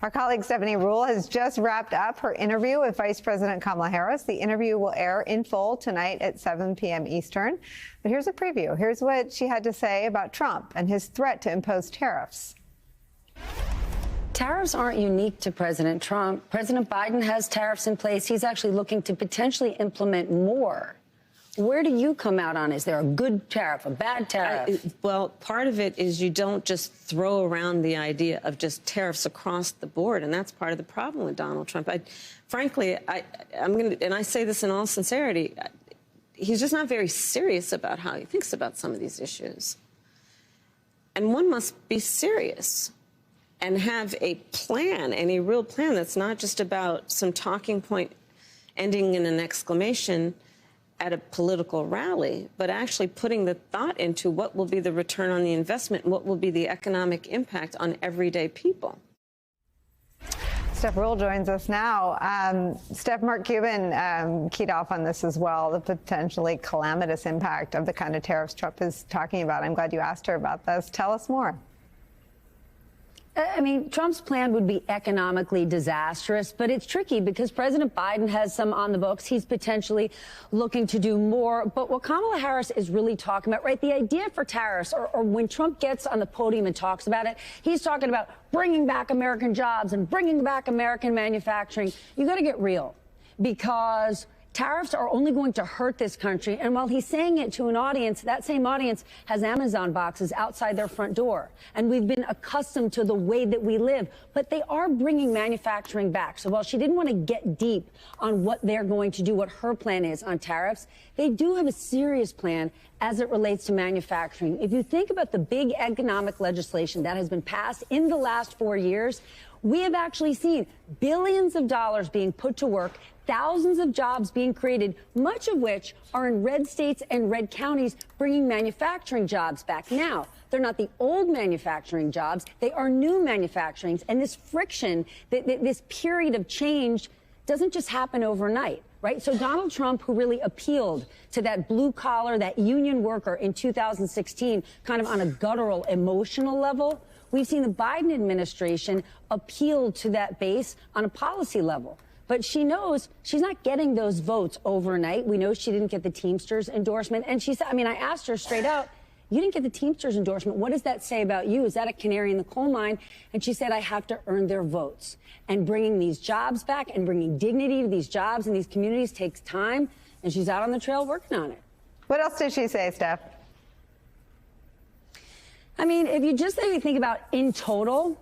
Our colleague Stephanie Ruhle has just wrapped up her interview with Vice President Kamala Harris. The interview will air in full tonight at 7 p.m. Eastern. But here's a preview. Here's what she had to say about Trump and his threat to impose tariffs. Tariffs aren't unique to President Trump. President Biden has tariffs in place. He's actually looking to potentially implement more. Where do you come out on? Is there a good tariff, a bad tariff? Well, part of it is you don't just throw around the idea of just tariffs across the board, and that's part of the problem with Donald Trump. Frankly, and I say this in all sincerity, he's just not very serious about how he thinks about some of these issues. And one must be serious and have a plan, and a real plan that's not just about some talking point ending in an exclamation at a political rally, but actually putting the thought into what will be the return on the investment and what will be the economic impact on everyday people. Steph Ruhle joins us now. Steph, Mark Cuban keyed off on this as well, the potentially calamitous impact of the kind of tariffs Trump is talking about. I'm glad you asked her about this. Tell us more. I mean, Trump's plan would be economically disastrous, but it's tricky because President Biden has some on the books. He's potentially looking to do more. But what Kamala Harris is really talking about, right, the idea for tariffs, or when Trump gets on the podium and talks about it, he's talking about bringing back American jobs and bringing back American manufacturing. You got to get real, because tariffs are only going to hurt this country. And while he's saying it to an audience, that same audience has Amazon boxes outside their front door. And we've been accustomed to the way that we live. But they are bringing manufacturing back. So while she didn't want to get deep on what they're going to do, what her plan is on tariffs, they do have a serious plan as it relates to manufacturing. If you think about the big economic legislation that has been passed in the last 4 years, we have actually seen billions of dollars being put to work, thousands of jobs being created, much of which are in red states and red counties, bringing manufacturing jobs back. Now, they're not the old manufacturing jobs. They are new manufacturing. And this friction, this period of change doesn't just happen overnight, right? So Donald Trump, who really appealed to that blue collar, that union worker in 2016, kind of on a guttural, emotional level, we've seen the Biden administration appeal to that base on a policy level. But she knows she's not getting those votes overnight. We know she didn't get the Teamsters endorsement. And she said, I mean, I asked her straight out, you didn't get the Teamsters endorsement. What does that say about you? Is that a canary in the coal mine? And she said, I have to earn their votes. And bringing these jobs back and bringing dignity to these jobs and these communities takes time. And she's out on the trail working on it. What else did she say, Steph? I mean, if you just think about in total,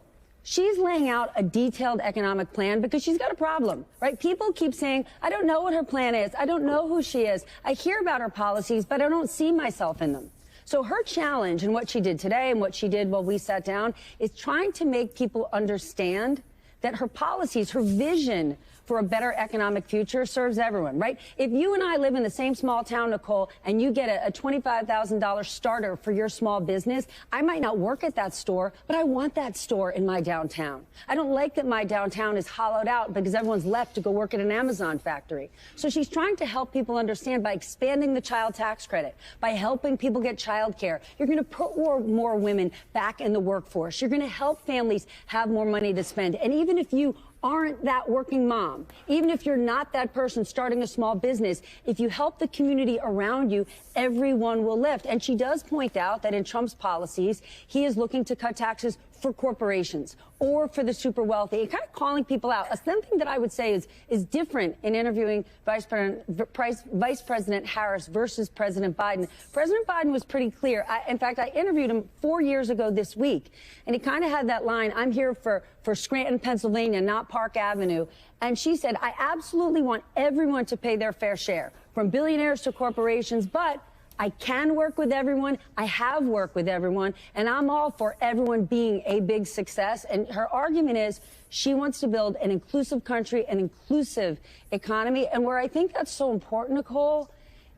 she's laying out a detailed economic plan because she's got a problem, right? People keep saying, I don't know what her plan is. I don't know who she is. I hear about her policies, but I don't see myself in them. So her challenge and what she did today and what she did while we sat down is trying to make people understand that her policies, her vision for a better economic future serves everyone, right? If you and I live in the same small town, Nicole, and you get a $25,000 starter for your small business, I might not work at that store, but I want that store in my downtown. I don't like that my downtown is hollowed out because everyone's left to go work at an Amazon factory. So she's trying to help people understand by expanding the child tax credit, by helping people get child care. You're going to put more women back in the workforce. You're going to help families have more money to spend. And even if you aren't that working mom, even if you're not that person starting a small business, if you help the community around you, everyone will lift. And she does point out that in Trump's policies, he is looking to cut taxes for corporations or for the super wealthy, and kind of calling people out. Something that I would say is different in interviewing Vice President Harris versus President Biden. President Biden was pretty clear. In fact, I interviewed him 4 years ago this week, and he kind of had that line, I'm here for Scranton, Pennsylvania, not Park Avenue. And she said, I absolutely want everyone to pay their fair share, from billionaires to corporations, but I can work with everyone. I have worked with everyone, and I'm all for everyone being a big success. And her argument is she wants to build an inclusive country, an inclusive economy. And where I think that's so important, Nicole,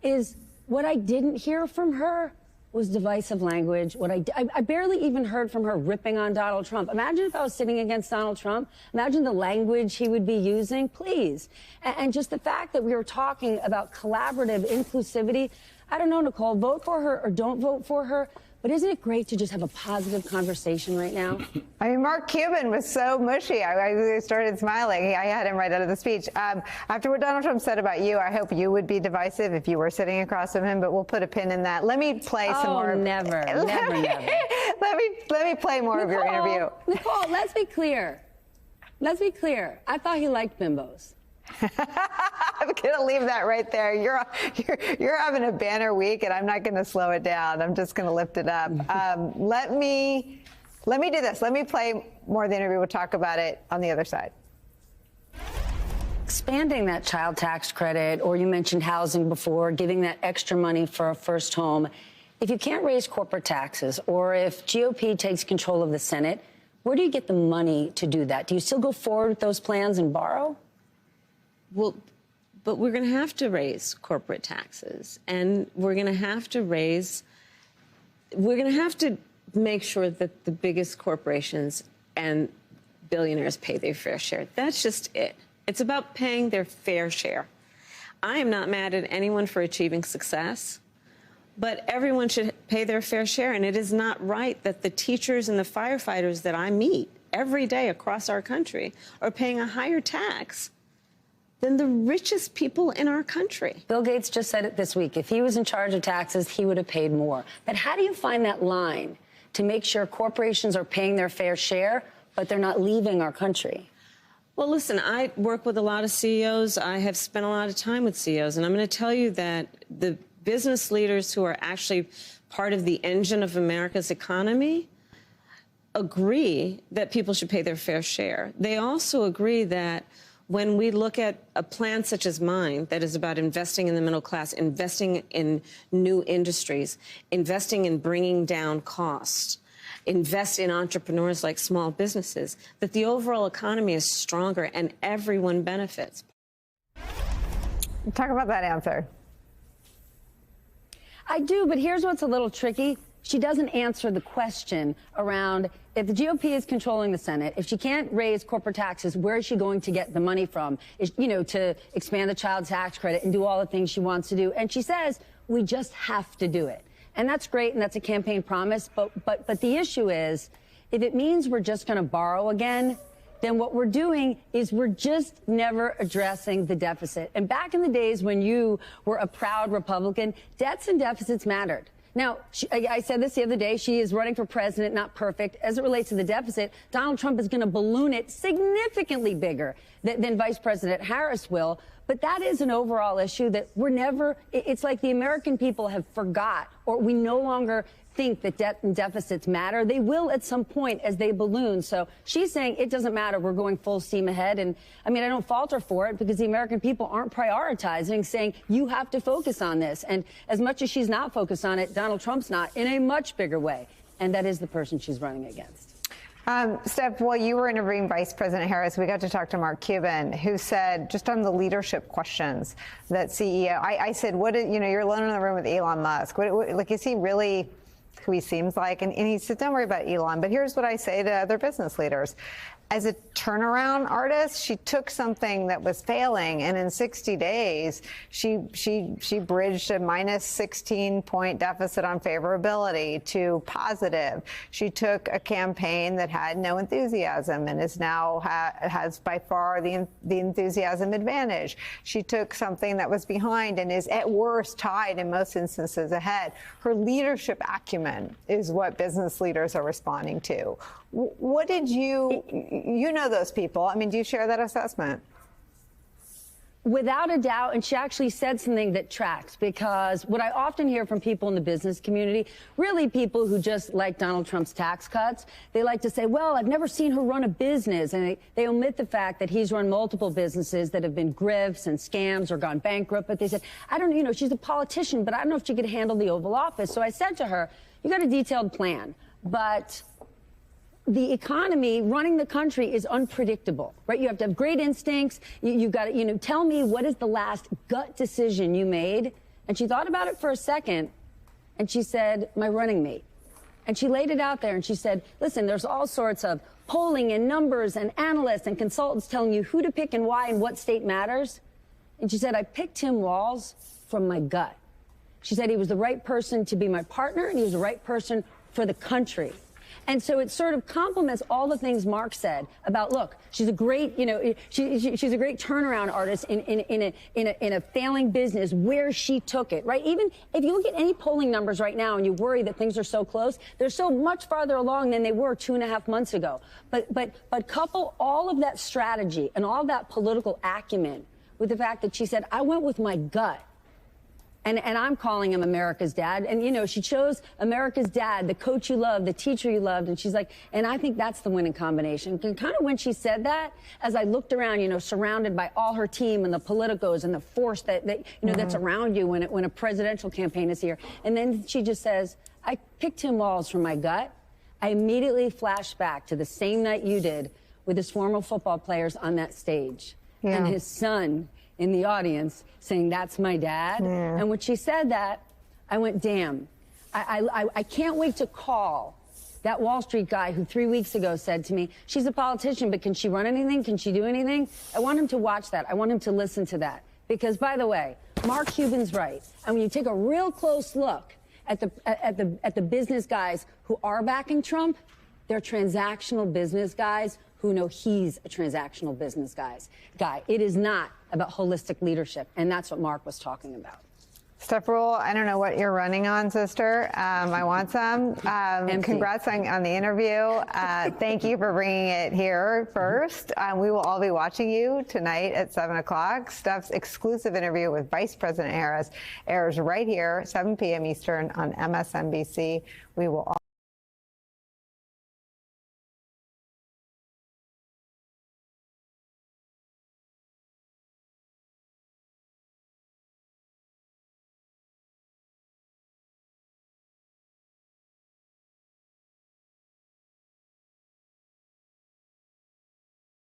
is what I didn't hear from her was divisive language. I barely even heard from her ripping on Donald Trump. Imagine if I was sitting against Donald Trump. Imagine the language he would be using, please. And just the fact that we were talking about collaborative inclusivity. I don't know, Nicole, vote for her or don't vote for her, But isn't it great to just have a positive conversation right now? I mean, Mark Cuban was so mushy. I started smiling. I had him right out of the speech. After what Donald Trump said about you, I hope you would be divisive if you were sitting across from him, but we'll put a pin in that. Let me play some more. Never. Let me play more of your interview. Nicole, let's be clear. I thought he liked bimbos. I'm going to leave that right there. You're having a banner week, and I'm not going to slow it down. I'm just going to lift it up. Let me do this. Let me play more of the interview. We'll talk about it on the other side. Expanding that child tax credit, or you mentioned housing before, giving that extra money for a first home. If you can't raise corporate taxes, or if GOP takes control of the Senate, where do you get the money to do that? Do you still go forward with those plans and borrow? Well, but we're going to have to raise corporate taxes, and we're going to have to make sure that the biggest corporations and billionaires pay their fair share. That's just it. It's about paying their fair share. I am not mad at anyone for achieving success, but everyone should pay their fair share, and it is not right that the teachers and the firefighters that I meet every day across our country are paying a higher tax than the richest people in our country. Bill Gates just said it this week. If he was in charge of taxes, he would have paid more. But how do you find that line to make sure corporations are paying their fair share, but they're not leaving our country? Well, listen, I work with a lot of CEOs. I have spent a lot of time with CEOs, and I'm going to tell you that the business leaders who are actually part of the engine of America's economy agree that people should pay their fair share. They also agree that when we look at a plan such as mine that is about investing in the middle class, investing in new industries, investing in bringing down costs, invest in entrepreneurs like small businesses, that the overall economy is stronger and everyone benefits. Talk about that answer. I do, but here's what's a little tricky. She doesn't answer the question around if the GOP is controlling the Senate, if she can't raise corporate taxes, where is she going to get the money from, to expand the child tax credit and do all the things she wants to do? And she says, we just have to do it. And that's great, and that's a campaign promise. But the issue is, if it means we're just going to borrow again, then what we're doing is we're just never addressing the deficit. And back in the days when you were a proud Republican, debts and deficits mattered. Now, I said this the other day, she is running for president, not perfect. As it relates to the deficit, Donald Trump is going to balloon it significantly bigger than Vice President Harris will. But that is an overall issue that it's like the American people have forgot, or we no longer think that debt and deficits matter. They will at some point as they balloon. So she's saying it doesn't matter. We're going full steam ahead. And I mean, I don't fault her for it because the American people aren't prioritizing, saying you have to focus on this. And as much as she's not focused on it, Donald Trump's not in a much bigger way. And that is the person she's running against. Steph, while you were interviewing Vice President Harris, we got to talk to Mark Cuban, who said, just on the leadership questions, that CEO, I said, you're alone in the room with Elon Musk. Is he really who he seems like? And he said, don't worry about Elon. But here's what I say to other business leaders. As a turnaround artist, she took something that was failing, and in 60 days, she bridged a minus 16-point deficit on favorability to positive. She took a campaign that had no enthusiasm and is now has by far the enthusiasm advantage. She took something that was behind and is at worst tied in most instances ahead. Her leadership acumen is what business leaders are responding to. What did you know those people? I mean, do you share that assessment? Without a doubt, and she actually said something that tracks, because what I often hear from people in the business community, really people who just like Donald Trump's tax cuts, they like to say, well, I've never seen her run a business, and they omit the fact that he's run multiple businesses that have been grifts and scams or gone bankrupt. But they said, she's a politician, but I don't know if she could handle the Oval Office. So I said to her, you got a detailed plan, but the economy, running the country, is unpredictable, right? You have to have great instincts. You've got to, tell me what is the last gut decision you made. And she thought about it for a second, and she said, my running mate. And she laid it out there, and she said, listen, there's all sorts of polling and numbers and analysts and consultants telling you who to pick and why and what state matters. And she said, I picked Tim Walz from my gut. She said he was the right person to be my partner, and he was the right person for the country. And so it sort of complements all the things Mark said about, look, she's a great, she's a great turnaround artist in a failing business where she took it, right? Even if you look at any polling numbers right now and you worry that things are so close, they're so much farther along than they were 2.5 months ago. But couple all of that strategy and all that political acumen with the fact that she said, I went with my gut. And I'm calling him America's dad. And, she chose America's dad, the coach you loved, the teacher you loved. And she's like, and I think that's the winning combination. And kind of when she said that, as I looked around, surrounded by all her team and the politicos and the force that that's around you when a presidential campaign is here. And then she just says, I picked Tim Walz from my gut. I immediately flashed back to the same night you did with his former football players on that stage. Yeah. And his son in the audience saying, that's my dad. Yeah. And when she said that, I went, damn, I can't wait to call that Wall Street guy who 3 weeks ago said to me, she's a politician, but can she run anything? Can she do anything? I want him to watch that. I want him to listen to that. Because, by the way, Mark Cuban's right. And when you take a real close look at the business guys who are backing Trump, they're transactional business guys who know he's a transactional business guy. It is not about holistic leadership, and that's what Mark was talking about. Steph Rule, I don't know what you're running on, sister. I want some. Congrats on the interview. Thank you for bringing it here first. We will all be watching you tonight at 7 o'clock. Steph's exclusive interview with Vice President Harris airs right here, 7 p.m. Eastern on MSNBC. We will all